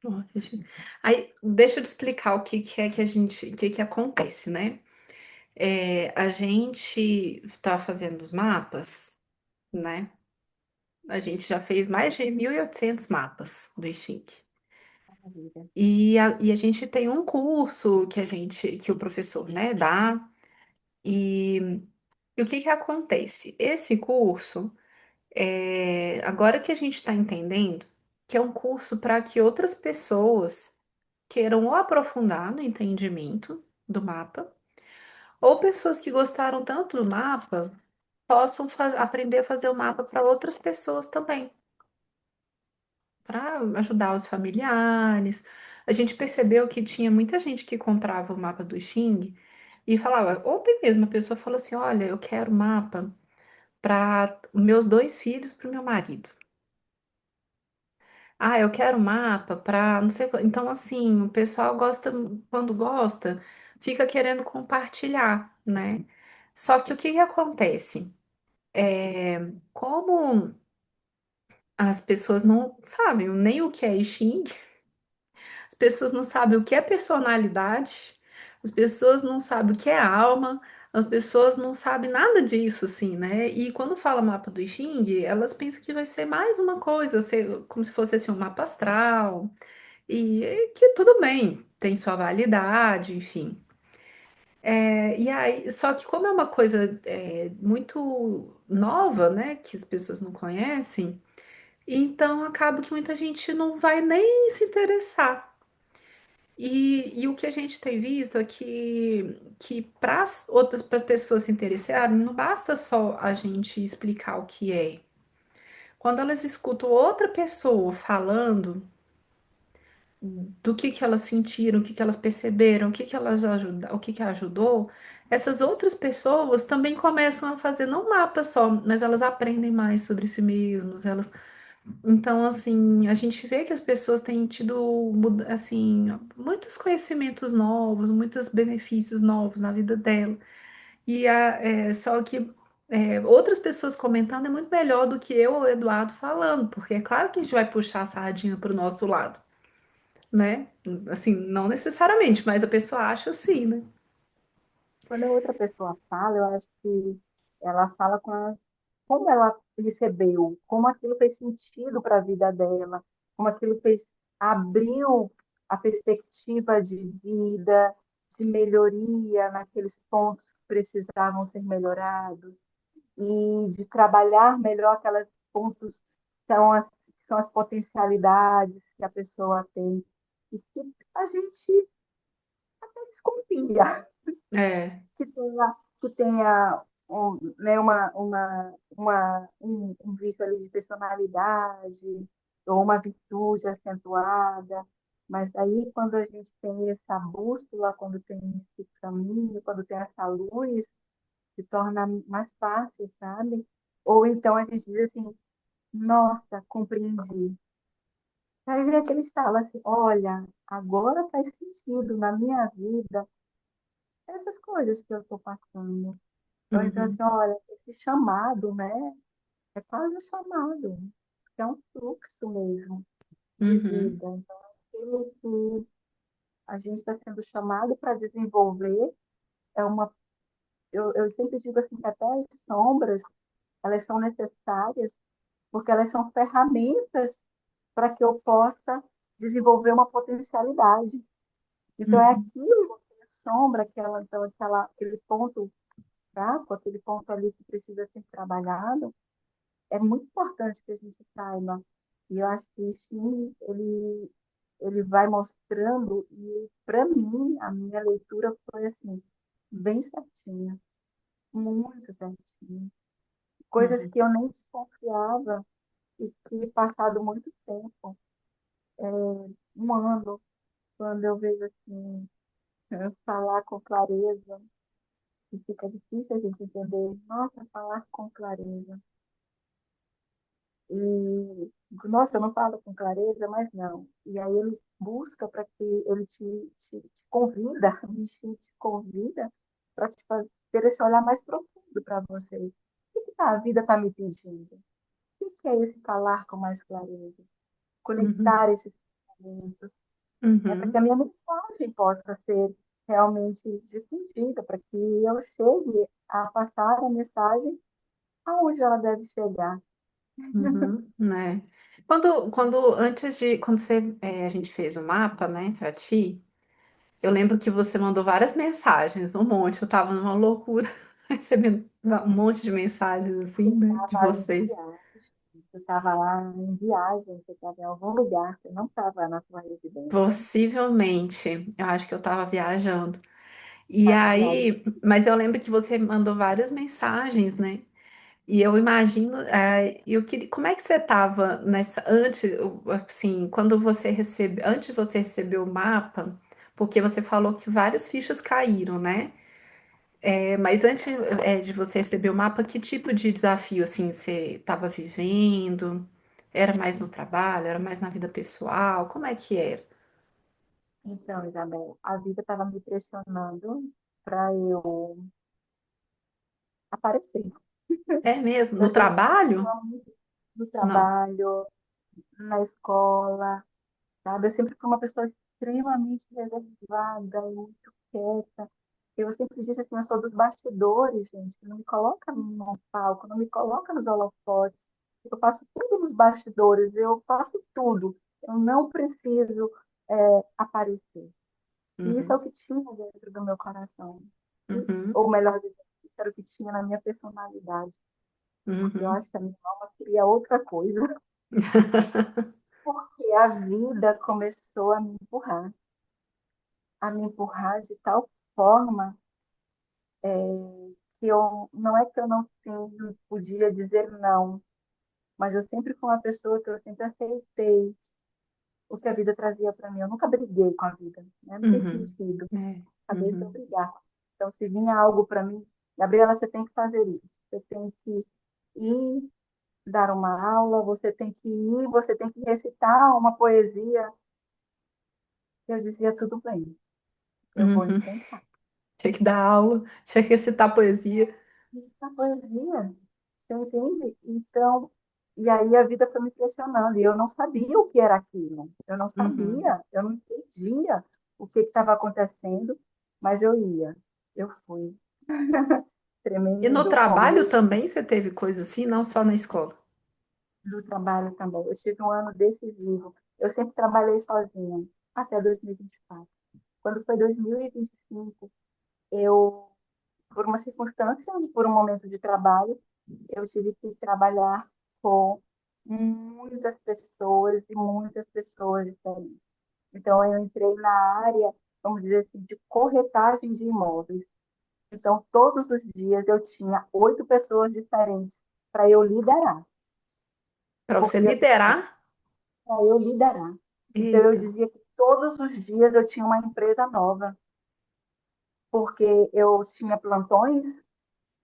Olha, aí, deixa eu te explicar o que que é que a gente o que que acontece, né. A gente tá fazendo os mapas, né, a gente já fez mais de 1.800 mapas do Xing. Maravilha. E a gente tem um curso que o professor, né, dá, e o que que acontece? Esse curso, agora que a gente está entendendo que é um curso para que outras pessoas queiram ou aprofundar no entendimento do mapa, ou pessoas que gostaram tanto do mapa possam aprender a fazer o mapa para outras pessoas também, para ajudar os familiares. A gente percebeu que tinha muita gente que comprava o mapa do Xing e falava, ontem mesmo a pessoa falou assim: olha, eu quero mapa para meus dois filhos, para o meu marido. Ah, eu quero mapa para não sei. Então, assim, o pessoal gosta, quando gosta, fica querendo compartilhar, né? Só que o que que acontece? Como as pessoas não sabem nem o que é I Ching, as pessoas não sabem o que é personalidade, as pessoas não sabem o que é alma, as pessoas não sabem nada disso, assim, né? E quando fala mapa do I Ching, elas pensam que vai ser mais uma coisa, como se fosse assim, um mapa astral, e que tudo bem, tem sua validade, enfim. E aí, só que como é uma coisa muito nova, né, que as pessoas não conhecem, então acaba que muita gente não vai nem se interessar. E o que a gente tem visto é que para as outras para as pessoas se interessarem, não basta só a gente explicar o que é. Quando elas escutam outra pessoa falando do que elas sentiram, o que que elas perceberam, o que que elas ajuda, o que que ajudou, essas outras pessoas também começam a fazer não mapa só, mas elas aprendem mais sobre si mesmas, elas. Então, assim, a gente vê que as pessoas têm tido, assim, muitos conhecimentos novos, muitos benefícios novos na vida dela. Só que outras pessoas comentando é muito melhor do que eu ou o Eduardo falando, porque é claro que a gente vai puxar a sardinha para o nosso lado, né? Assim, não necessariamente, mas a pessoa acha assim, né? Quando a outra pessoa fala, eu acho que ela fala como ela recebeu, como aquilo fez sentido para a vida dela, como aquilo abriu a perspectiva de vida, de melhoria naqueles pontos que precisavam ser melhorados, e de trabalhar melhor aqueles pontos que são as potencialidades que a pessoa tem, e que a gente desconfia É. que tenha né, um vício ali de personalidade ou uma virtude acentuada. Mas aí, quando a gente tem essa bússola, quando tem esse caminho, quando tem essa luz, se torna mais fácil, sabe? Ou então a gente diz assim, nossa, compreendi. Aí vem aquele estalo assim, olha, agora faz sentido na minha vida essas coisas que eu estou passando. Ou então, Uhum, assim, olha, esse chamado, né? É quase um chamado. É um fluxo mesmo de uhum, vida. Então, aquilo que a gente está sendo chamado para desenvolver é uma. Eu sempre digo assim que até as sombras, elas são necessárias porque elas são ferramentas para que eu possa desenvolver uma potencialidade. Então, é uhum, aquilo, a sombra, aquele ponto fraco, aquele ponto ali que precisa ser trabalhado, é muito importante que a gente saiba. E eu acho que isso ele vai mostrando, e para mim, a minha leitura foi assim, bem certinha, muito certinha. Coisas uhum. que eu nem desconfiava e que, passado muito tempo, 1 ano, quando eu vejo assim, falar com clareza, e fica difícil a gente entender, nossa, falar com clareza. E, nossa, eu não falo com clareza, mas não. E aí ele busca para que ele te convida, o bichinho te convida para te ter esse olhar mais profundo para você. A vida está me pedindo? O que é esse falar com mais clareza? Uhum. Conectar esses. né, para que a Uhum, minha mensagem possa ser realmente difundida, para que eu chegue a passar a mensagem aonde ela deve chegar. uhum, né? Quando você, a gente fez o mapa, né, pra ti, eu lembro que você mandou várias mensagens, um monte, eu tava numa loucura, recebendo um monte de mensagens, assim, Você né, de estava em vocês. viagem, você estava lá em viagem, você estava em algum lugar, você não estava na sua residência. Possivelmente, eu acho que eu tava viajando. E Estava viajando. aí, mas eu lembro que você mandou várias mensagens, né? E eu imagino, eu queria, como é que você estava nessa, assim, quando você recebe, antes de você receber o mapa, porque você falou que várias fichas caíram, né? Mas antes, de você receber o mapa, que tipo de desafio, assim, você estava vivendo? Era mais no trabalho, era mais na vida pessoal? Como é que era? Então, Isabel, a vida estava me pressionando para eu aparecer. É mesmo? Eu No sempre fui uma trabalho? pessoa muito do Não. trabalho, na escola, sabe? Eu sempre fui uma pessoa extremamente reservada, muito quieta. Eu sempre disse assim, eu sou dos bastidores, gente. Não me coloca no palco, não me coloca nos holofotes. Eu faço tudo nos bastidores, eu faço tudo. Eu não preciso aparecer. E isso é o Uhum, que tinha dentro do meu coração. uhum, Ou melhor dizendo, isso era o que tinha na minha personalidade. Porque eu uhum. acho que a minha alma queria outra coisa. Porque a vida começou a me empurrar de tal forma que eu não é que eu não podia dizer não, mas eu sempre fui uma pessoa que eu sempre aceitei o que a vida trazia para mim. Eu nunca briguei com a vida, né? Não tem Uhum. sentido. É. Acabei por Uhum. brigar. Então, se vinha algo para mim, Gabriela, você tem que fazer isso. Você tem que ir dar uma aula, você tem que ir, você tem que recitar uma poesia. Eu dizia, tudo bem, eu vou Uhum. enfrentar. Tinha que dar aula, tinha que recitar poesia. Recitar poesia. Você entende? Então, e aí a vida foi me pressionando e eu não sabia o que era aquilo. Eu não Uhum. sabia, eu não entendia o que estava acontecendo, mas eu ia, eu fui. E no Tremendo trabalho começo também você teve coisa assim, não só na escola. do trabalho também. Eu tive um ano decisivo. Eu sempre trabalhei sozinha, até 2024. Quando foi 2025, eu, por uma circunstância, por um momento de trabalho, eu tive que trabalhar com muitas pessoas diferentes. Então, eu entrei na área, vamos dizer assim, de corretagem de imóveis. Então, todos os dias eu tinha 8 pessoas diferentes para eu liderar, Para você porque liderar. para eu liderar. Então, eu Eita. dizia que todos os dias eu tinha uma empresa nova, porque eu tinha plantões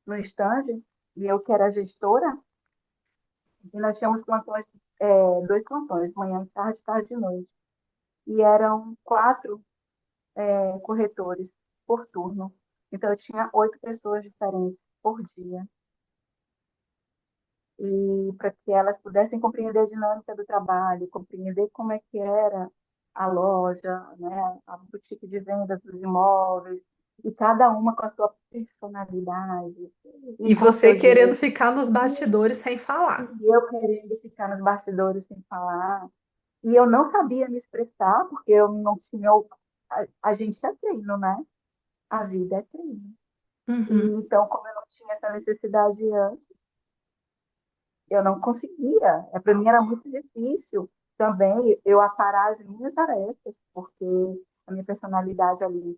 no estande, e eu que era gestora, e nós tínhamos plantões, 2 plantões, manhã e tarde, tarde e noite. E eram 4 corretores por turno. Então, eu tinha 8 pessoas diferentes por dia. E para que elas pudessem compreender a dinâmica do trabalho, compreender como é que era a loja, né, a boutique de vendas dos imóveis, e cada uma com a sua personalidade e E com o você seu querendo jeito. ficar nos bastidores sem E falar. eu querendo ficar nos bastidores sem falar. E eu não sabia me expressar, porque eu não tinha. A gente é treino, né? A vida é treino. E Uhum. então, como eu não tinha essa necessidade antes, eu não conseguia. Para mim era muito difícil também eu aparar as minhas tarefas, porque a minha personalidade ali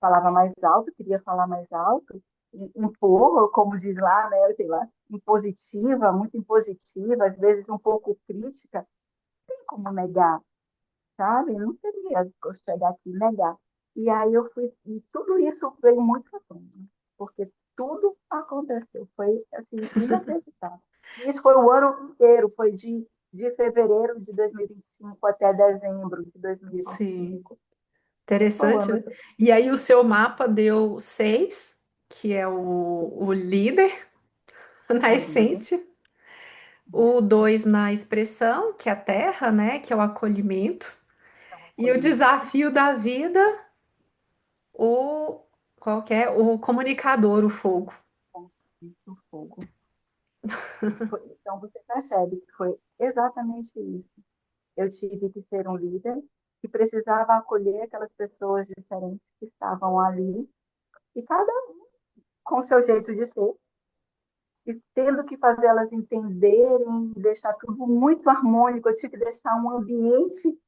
falava mais alto, queria falar mais alto, e impor, como diz lá, né, sei lá, impositiva, muito impositiva, às vezes um pouco crítica, não tem como negar, sabe? Não teria eu chegar aqui e negar. E aí eu fui, e tudo isso veio muito à tona, porque tudo aconteceu, foi assim, inacreditável. E isso foi o ano inteiro, foi de fevereiro de 2025 até dezembro de Sim. 2025. Esse foi o Interessante, ano né? todo. E aí o seu mapa deu 6, que é o líder na A vida. essência. O 2 na expressão, que é a terra, né? Que é o acolhimento. E o desafio da vida, o qual que é? O comunicador, o fogo. o fogo. Então, você percebe que foi exatamente isso. Eu tive que ser um líder que precisava acolher aquelas pessoas diferentes que estavam ali, e cada um com seu jeito de ser, e tendo que fazer elas entenderem, deixar tudo muito harmônico. Eu tive que deixar um ambiente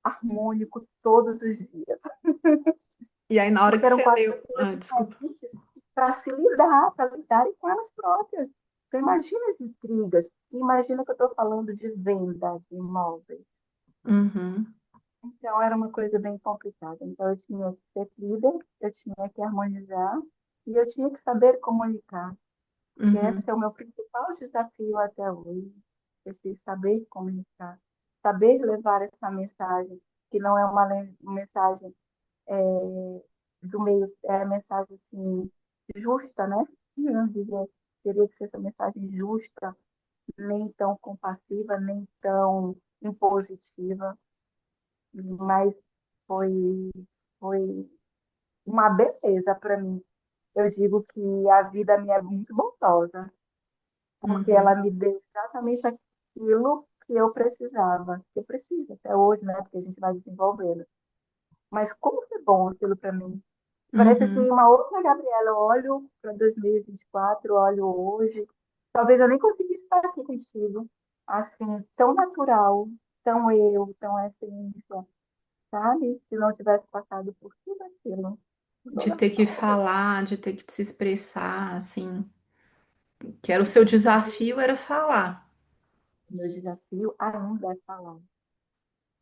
harmônico todos os dias, E aí, na hora que porque eram você quatro leu. pessoas Ah, desculpa. diferentes para se lidar, para lidarem com elas próprias. Você imagina as intrigas, imagina que eu estou falando de venda de imóveis. Uhum, Então, era uma coisa bem complicada. Então, eu tinha que ser líder, eu tinha que harmonizar e eu tinha que saber comunicar. E uhum, esse é o meu principal desafio até hoje, esse saber comunicar, saber levar essa mensagem, que não é uma mensagem do meio, é a mensagem assim, justa, né? Vamos dizer, teria que ser essa mensagem justa, nem tão compassiva, nem tão impositiva, mas foi, foi uma beleza para mim. Eu digo que a vida minha é muito bondosa, porque ela uhum, me deu exatamente aquilo que eu precisava, que eu preciso até hoje, né? Porque a gente vai desenvolvendo. Mas como foi bom aquilo para mim. Parece assim uhum. uma outra Gabriela. Eu olho para 2024, olho hoje. Talvez eu nem conseguisse estar aqui contigo, assim, tão natural, tão eu, tão essência, sabe? Se não tivesse passado por tudo aquilo, por De toda a ter que prova. falar, de ter que se expressar, assim. Que era o seu desafio, era falar. O meu desafio ainda é falar.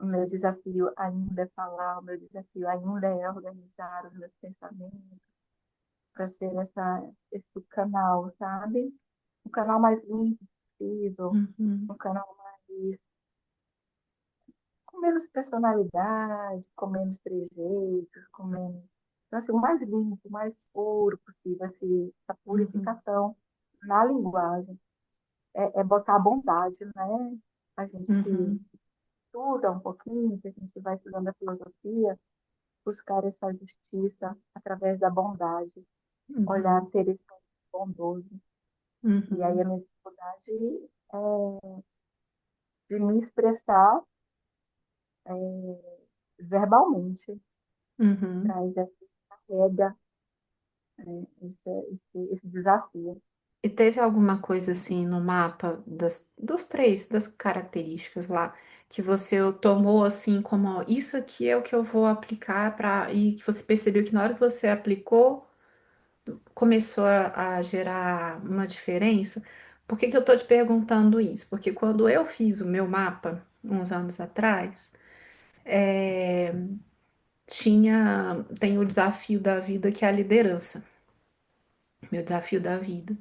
O meu desafio ainda é falar. O meu desafio ainda é organizar os meus pensamentos para ser esse canal, sabe? Um canal mais limpo possível, Uhum, um canal mais com menos personalidade, com menos trejeitos, com menos. Então, assim, o mais limpo, o mais puro possível, assim, essa uhum, purificação na linguagem. É botar a bondade, né? A gente que uhum, estuda um pouquinho, que a gente vai estudando a filosofia, buscar essa justiça através da bondade, olhar, uhum, ter esse olhar bondoso. E aí a uhum, minha dificuldade é de me expressar verbalmente, uhum. traz essa carrega, esse desafio. E teve alguma coisa assim no mapa dos três, das características lá, que você tomou assim como ó, isso aqui é o que eu vou aplicar para e que você percebeu que na hora que você aplicou começou a gerar uma diferença? Por que que eu tô te perguntando isso? Porque quando eu fiz o meu mapa, uns anos atrás, é, tem o desafio da vida que é a liderança, meu desafio da vida.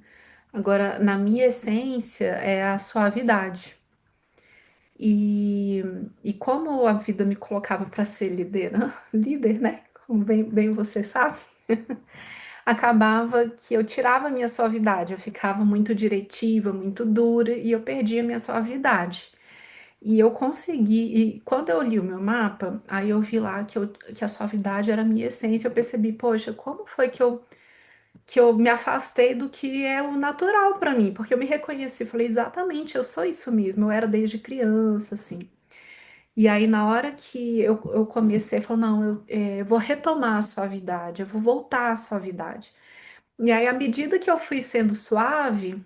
Agora, na minha essência, é a suavidade. E, e como a vida me colocava para ser líder, líder, né? Como bem você sabe, acabava que eu tirava a minha suavidade, eu ficava muito diretiva, muito dura e eu perdia a minha suavidade. E eu consegui, e quando eu li o meu mapa, aí eu vi lá que a suavidade era a minha essência, eu percebi, poxa, como foi que eu me afastei do que é o natural para mim, porque eu me reconheci, falei, exatamente, eu sou isso mesmo, eu era desde criança, assim. E aí, na hora que eu comecei, falou, não, eu vou retomar a suavidade, eu vou voltar à suavidade. E aí, à medida que eu fui sendo suave,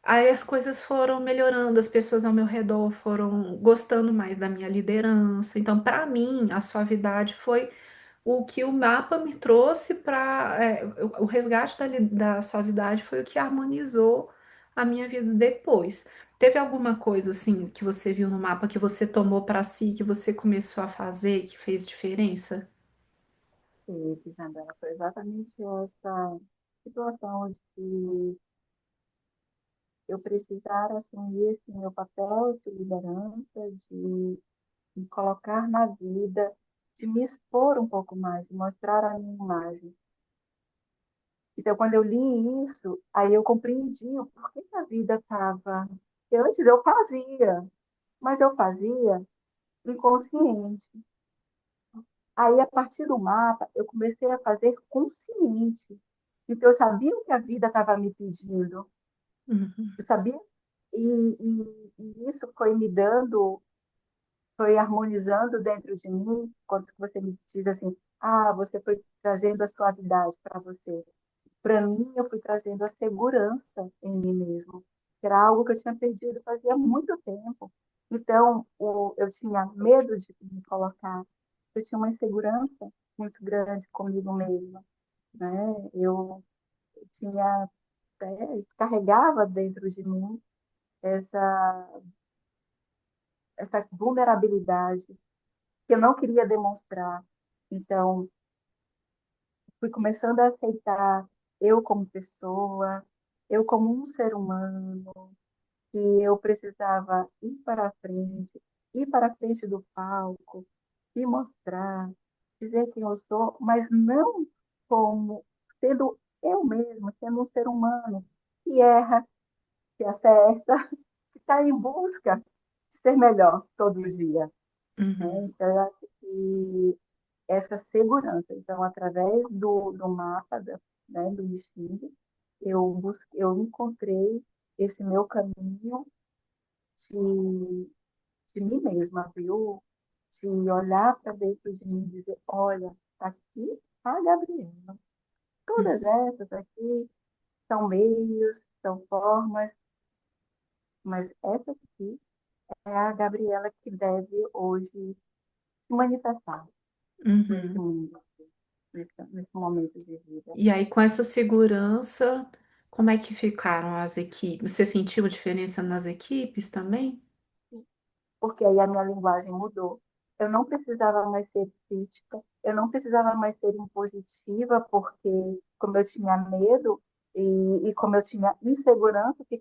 aí as coisas foram melhorando, as pessoas ao meu redor foram gostando mais da minha liderança. Então, para mim, a suavidade foi o que o mapa me trouxe para o resgate da suavidade foi o que harmonizou a minha vida depois. Teve alguma coisa assim que você viu no mapa que você tomou para si, que você começou a fazer, que fez diferença? E, Isabela, foi exatamente essa situação de que eu precisar assumir esse meu papel de liderança, de me colocar na vida, de me expor um pouco mais, de mostrar a minha imagem. Então, quando eu li isso, aí eu compreendi o porquê que a vida estava. Antes eu fazia, mas eu fazia inconsciente. Aí, a partir do mapa, eu comecei a fazer consciente. Então, eu sabia o que a vida estava me pedindo, uhum, eu sabia, e isso foi me dando, foi harmonizando dentro de mim, quando você me diz assim, ah, você foi trazendo a suavidade para você. Para mim, eu fui trazendo a segurança em mim mesmo, que era algo que eu tinha perdido fazia muito tempo. Então, eu tinha medo de me colocar, eu tinha uma insegurança muito grande comigo mesma, né? Eu tinha, carregava dentro de mim essa, essa vulnerabilidade que eu não queria demonstrar. Então, fui começando a aceitar eu como pessoa, eu como um ser humano, que eu precisava ir para a frente do palco, e mostrar, dizer quem eu sou, mas não como sendo eu mesma, sendo um ser humano que erra, que acerta, que está em busca de ser melhor todo dia. Né? uhum, Então, eu acho que essa segurança, então, através do mapa, né, do Xing, eu encontrei esse meu caminho de, de mim mesma, viu? De olhar para dentro de mim e dizer, olha, tá aqui a Gabriela. Todas uhum, essas aqui são meios, são formas, mas essa aqui é a Gabriela que deve hoje se manifestar nesse uhum. mundo, nesse momento de vida. E aí, com essa segurança, como é que ficaram as equipes? Você sentiu diferença nas equipes também? Porque aí a minha linguagem mudou. Eu não precisava mais ser crítica, eu não precisava mais ser impositiva, porque como eu tinha medo e como eu tinha insegurança, o que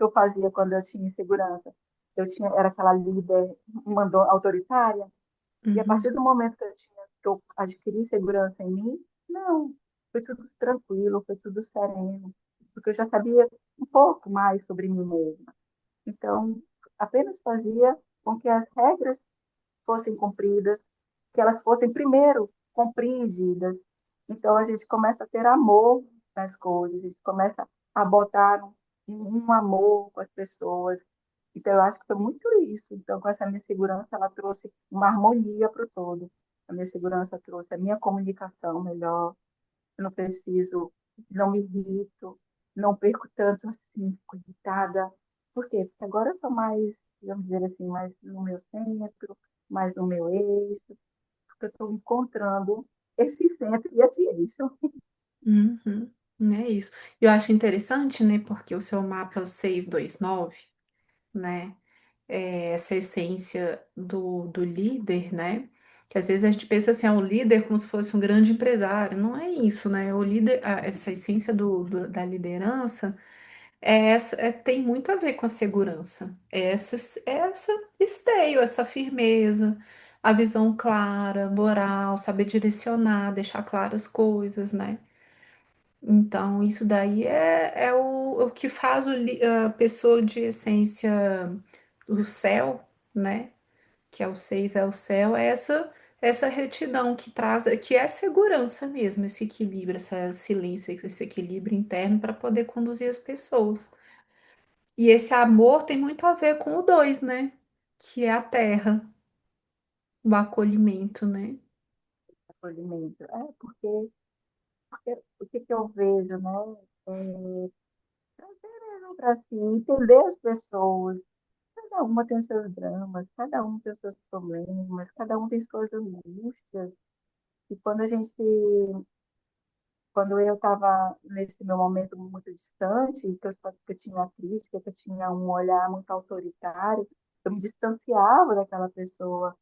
eu fazia quando eu tinha insegurança? Eu tinha, era aquela líder mandou autoritária, e a Uhum, partir do momento que eu adquiri segurança em mim, não, foi tudo tranquilo, foi tudo sereno, porque eu já sabia um pouco mais sobre mim mesma. Então, apenas fazia com que as regras fossem cumpridas, que elas fossem primeiro compreendidas. Então, a gente começa a ter amor nas coisas, a gente começa a botar um amor com as pessoas. Então, eu acho que foi muito isso. Então, com essa minha segurança, ela trouxe uma harmonia para o todo. A minha segurança trouxe a minha comunicação melhor, eu não preciso, não me irrito, não perco tanto assim, fico irritada. Por quê? Porque agora eu estou mais, vamos dizer assim, mais no meu centro, mais no meu eixo, porque eu estou encontrando esse centro e esse eixo. uhum, é isso. Eu acho interessante, né, porque o seu mapa 629, né, essa essência do líder, né, que às vezes a gente pensa assim, o líder como se fosse um grande empresário. Não é isso, né? O líder, essa essência da liderança tem muito a ver com a segurança. É essa esteio, essa firmeza, a visão clara, moral, saber direcionar, deixar claras as coisas, né? Então, isso daí é o que faz a pessoa de essência do céu, né? Que é o 6 é o céu, é essa retidão que traz, que é segurança mesmo, esse equilíbrio, essa silêncio, esse equilíbrio interno para poder conduzir as pessoas. E esse amor tem muito a ver com o 2, né? Que é a terra, o acolhimento, né? Acolhimento. Porque o que, que eu vejo, né? É, para assim, entender as pessoas. Cada uma tem os seus dramas, cada um tem os seus problemas, cada um tem suas angústias. E quando eu estava nesse meu momento muito distante, que eu tinha crítica, que eu tinha um olhar muito autoritário, eu me distanciava daquela pessoa.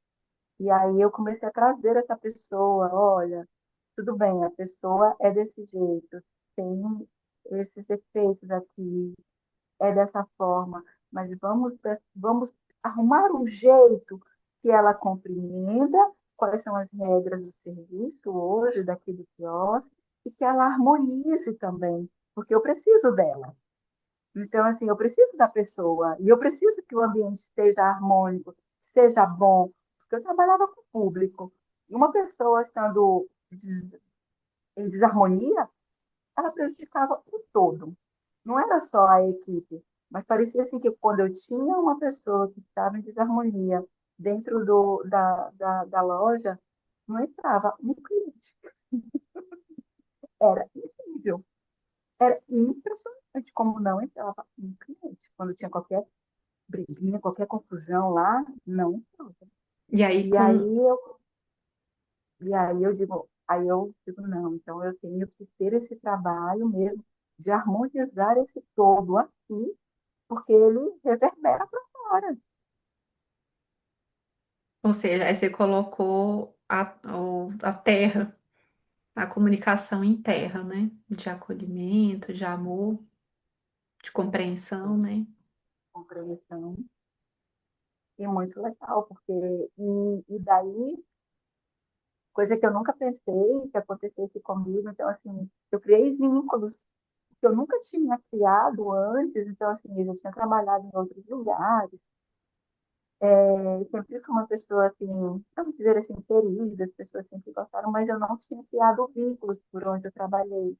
E aí eu comecei a trazer essa pessoa, olha, tudo bem, a pessoa é desse jeito, tem esses efeitos aqui, é dessa forma, mas vamos arrumar um jeito que ela compreenda quais são as regras do serviço hoje, daquele quiosque, e que ela harmonize também, porque eu preciso dela. Então, assim, eu preciso da pessoa, e eu preciso que o ambiente seja harmônico, seja bom, porque eu trabalhava com o público. E uma pessoa estando em desarmonia, ela prejudicava o todo. Não era só a equipe, mas parecia assim que quando eu tinha uma pessoa que estava em desarmonia dentro da loja, não entrava um cliente. Era incrível. Era impressionante como não entrava um cliente. Quando tinha qualquer briguinha, qualquer confusão lá, não entrava. E aí, E aí eu, aí eu digo, não, então eu tenho que ter esse trabalho mesmo de harmonizar esse todo aqui, porque ele reverbera para fora. ou seja, aí você colocou a terra, a comunicação em terra, né? De acolhimento, de amor, de compreensão, né? Compreensão. E muito legal, porque e daí, coisa que eu nunca pensei que acontecesse comigo, então assim, eu criei vínculos que eu nunca tinha criado antes, então assim, eu já tinha trabalhado em outros lugares, sempre fui uma pessoa assim, vamos dizer assim, querida, as pessoas sempre gostaram, mas eu não tinha criado vínculos por onde eu trabalhei.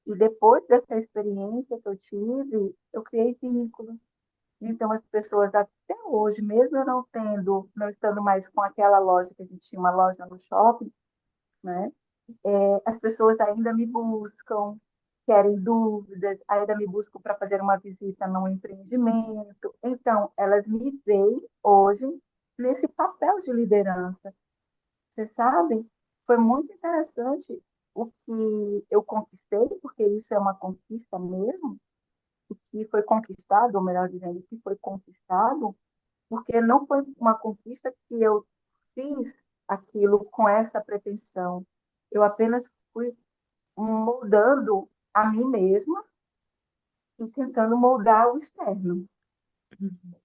E depois dessa experiência que eu tive, eu criei vínculos. Então, as pessoas até hoje, mesmo eu não tendo, não estando mais com aquela loja, que a gente tinha uma loja no shopping, né? As pessoas ainda me buscam, querem dúvidas, ainda me buscam para fazer uma visita num empreendimento. Então, elas me veem hoje nesse papel de liderança. Você sabe? Foi muito interessante o que eu conquistei, porque isso é uma conquista mesmo, o que foi conquistado, ou melhor dizendo, o que foi conquistado porque não foi uma conquista que eu fiz aquilo com essa pretensão. Eu apenas fui moldando a mim mesma e tentando moldar o externo. Uhum.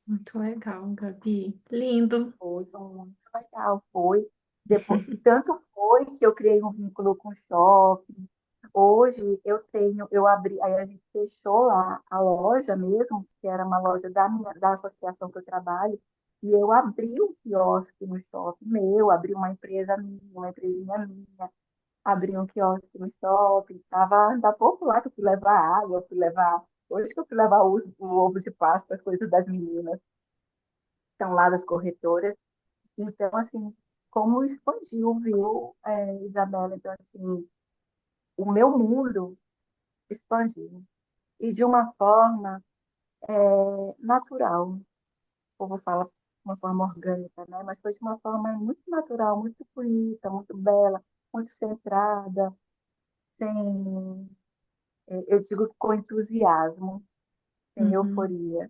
Muito legal, Gabi. Lindo. Foi muito legal, foi. Depois, tanto foi que eu criei um vínculo com o shopping. Hoje eu abri, aí a gente fechou lá a loja mesmo, que era uma loja da associação que eu trabalho, e eu abri um quiosque no shopping meu, abri uma empresa minha, uma empresinha minha, abri um quiosque no shopping, tava da pouco lá que eu fui levar água, fui levar, hoje que eu fui levar o ovo de Páscoa, as coisas das meninas, estão lá das corretoras, então, assim, como expandiu, viu, Isabela? Então, assim, o meu mundo expandiu. E de uma forma natural. O povo fala de uma forma orgânica, né? Mas foi de uma forma muito natural, muito bonita, muito bela, muito centrada, sem, eu digo que com entusiasmo, sem Uhum, euforia.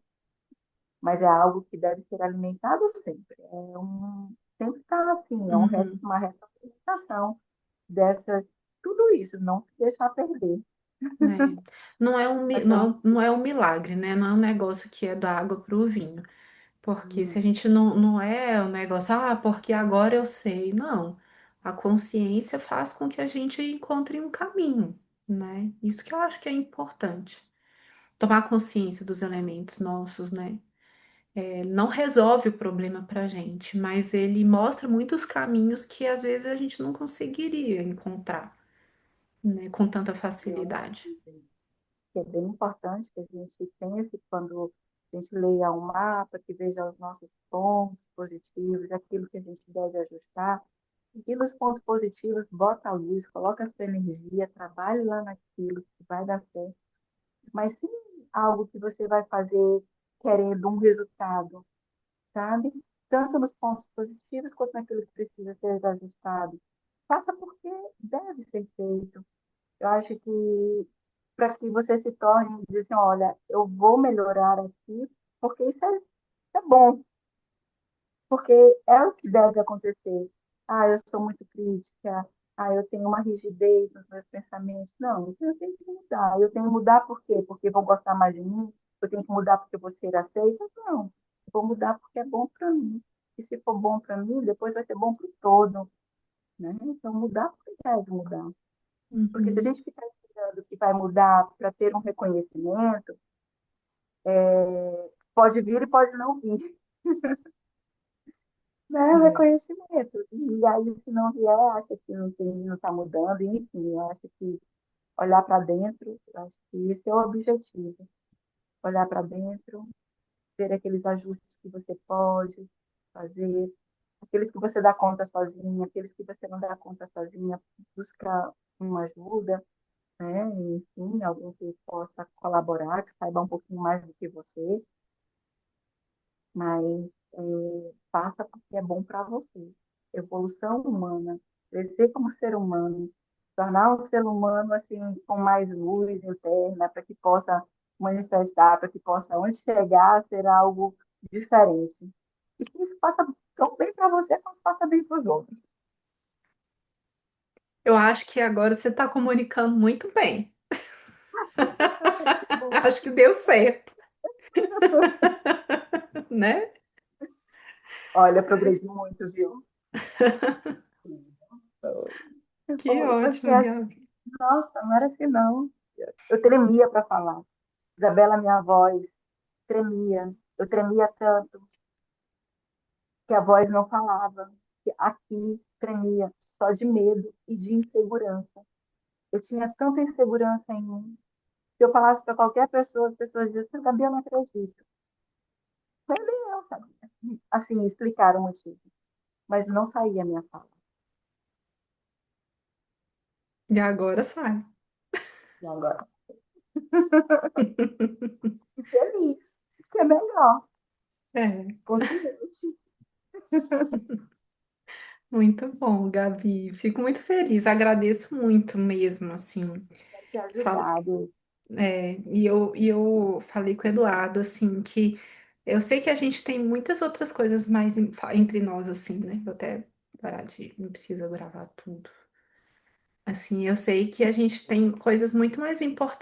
Mas é algo que deve ser alimentado sempre. Sempre está assim, uhum. uma retroalimentação dessas, tudo isso, não se deixar perder. É. Não é um, Essa, não é um milagre, né? Não é um negócio que é da água para o vinho. Porque se a hum, gente não é um negócio, porque agora eu sei. Não. A consciência faz com que a gente encontre um caminho, né? Isso que eu acho que é importante. Tomar consciência dos elementos nossos, né? Ele não resolve o problema pra gente, mas ele mostra muitos caminhos que às vezes a gente não conseguiria encontrar, né? Com tanta eu acho facilidade. que é bem importante que a gente pense quando a gente leia um mapa, que veja os nossos pontos positivos, aquilo que a gente deve ajustar. E nos pontos positivos, bota a luz, coloca a sua energia, trabalhe lá naquilo que vai dar certo. Mas sim algo que você vai fazer querendo um resultado, sabe? Tanto nos pontos positivos quanto naquilo que precisa ser ajustado. Faça porque deve ser feito. Eu acho que para que você se torne, dizer assim, olha, eu vou melhorar aqui, porque é bom, porque é o que deve acontecer. Ah, eu sou muito crítica, eu tenho uma rigidez nos meus pensamentos. Não, eu tenho que mudar. Eu tenho que mudar por quê? Porque vão gostar mais de mim? Eu tenho que mudar porque eu vou ser aceita? Não, eu vou mudar porque é bom para mim. E se for bom para mim, depois vai ser bom para o todo, né? Então, mudar porque deve mudar. Porque se a Uhum, gente ficar esperando que vai mudar para ter um reconhecimento, pode vir e pode não vir. né, É. reconhecimento. E aí, se não vier, acha que não tem, não está mudando, enfim, eu acho que olhar para dentro, eu acho que esse é o objetivo. Olhar para dentro, ver aqueles ajustes que você pode fazer, aqueles que você dá conta sozinha, aqueles que você não dá conta sozinha, buscar uma ajuda, né? Enfim, alguém que possa colaborar, que saiba um pouquinho mais do que você, mas faça porque é bom para você. Evolução humana, crescer como ser humano, tornar um ser humano assim com mais luz interna, para que possa manifestar, para que possa, onde chegar, ser algo diferente. E que isso faça tão bem para você quanto faça bem para os outros. Eu acho que agora você está comunicando muito bem. Que bom. Acho que deu certo, né? Olha, progredi muito, viu? Que Porque, ótimo, Gabi. nossa, não era assim, não. Eu tremia para falar. Isabela, minha voz, tremia. Eu tremia tanto que a voz não falava. Que aqui tremia só de medo e de insegurança. Eu tinha tanta insegurança em mim. Se eu falasse para qualquer pessoa, as pessoas diziam, assim, Gabi, eu não acredito. Nem eu sabia. Assim, explicar o motivo. Mas não saía a minha fala. E agora sai. E agora? E feliz, que é melhor. É, Consciente. muito bom, Gabi. Fico muito feliz, agradeço muito mesmo, assim. Quero te Fal- ajudar, Deus. e eu falei com o Eduardo, assim, que eu sei que a gente tem muitas outras coisas mais entre nós, assim, né? Vou até parar de, não precisa gravar tudo. Assim, eu sei que a gente tem coisas muito mais importantes.